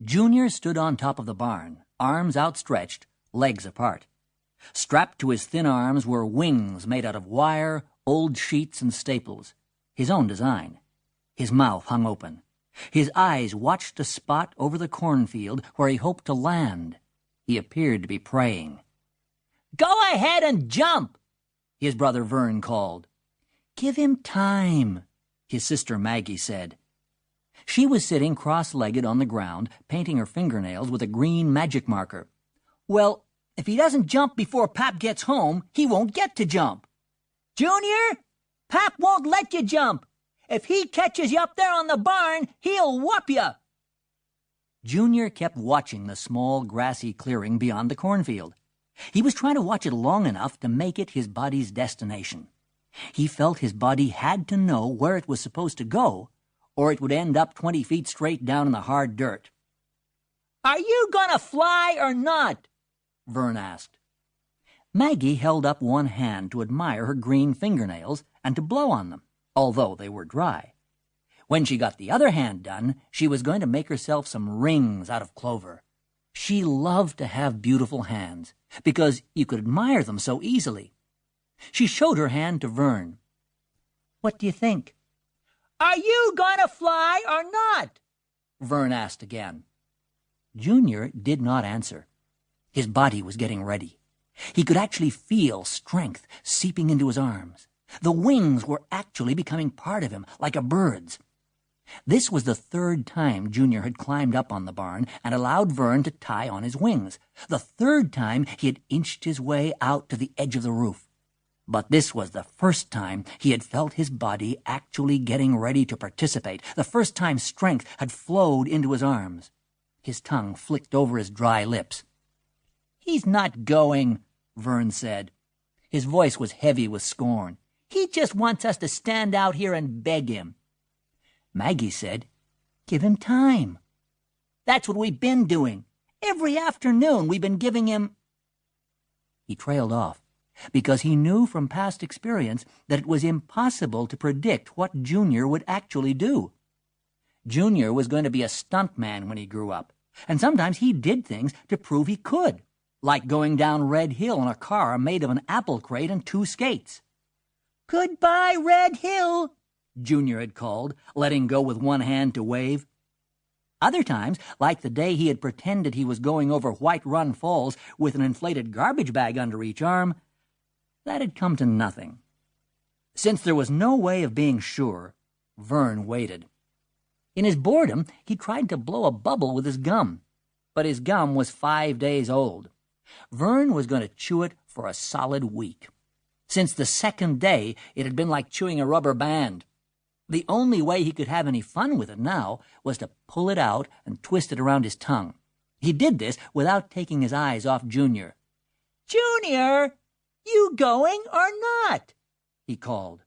Junior stood on top of the barn, arms outstretched, legs apart. Strapped to his thin arms were wings made out of wire, old sheets, and staples, his own design. His mouth hung open. His eyes watched a spot over the cornfield where he hoped to land. He appeared to be praying. "Go ahead and jump," his brother Vern called. "Give him time," his sister Maggie said. She was sitting cross-legged on the ground, painting her fingernails with a green magic marker. "Well, if he doesn't jump before Pap gets home, he won't get to jump." "Junior, Pap won't let you jump. If he catches you up there on the barn, he'll whoop you." Junior kept watching the small grassy clearing beyond the cornfield. He was trying to watch it long enough to make it his body's destination. He felt his body had to know where it was supposed to go, or it would end up 20 feet straight down in the hard dirt. "Are you gonna fly or not?" Vern asked. Maggie held up one hand to admire her green fingernails and to blow on them, although they were dry. When she got the other hand done, she was going to make herself some rings out of clover. She loved to have beautiful hands, because you could admire them so easily. She showed her hand to Vern. "What do you think?" "Are you going to fly or not?" Vern asked again. Junior did not answer. His body was getting ready. He could actually feel strength seeping into his arms. The wings were actually becoming part of him, like a bird's. This was the third time Junior had climbed up on the barn and allowed Vern to tie on his wings. The third time he had inched his way out to the edge of the roof. But this was the first time he had felt his body actually getting ready to participate, the first time strength had flowed into his arms. His tongue flicked over his dry lips. "He's not going," Vern said. His voice was heavy with scorn. "He just wants us to stand out here and beg him." Maggie said, "Give him time." "That's what we've been doing. Every afternoon we've been giving him—" He trailed off, because he knew from past experience that it was impossible to predict what Junior would actually do. Junior was going to be a stuntman when he grew up, and sometimes he did things to prove he could, like going down Red Hill in a car made of an apple crate and 2 skates. "Goodbye, Red Hill," Junior had called, letting go with one hand to wave. Other times, like the day he had pretended he was going over White Run Falls with an inflated garbage bag under each arm, that had come to nothing. Since there was no way of being sure, Vern waited. In his boredom, he tried to blow a bubble with his gum, but his gum was 5 days old. Vern was going to chew it for a solid week. Since the second day, it had been like chewing a rubber band. The only way he could have any fun with it now was to pull it out and twist it around his tongue. He did this without taking his eyes off Junior. "Junior, you going or not?" he called.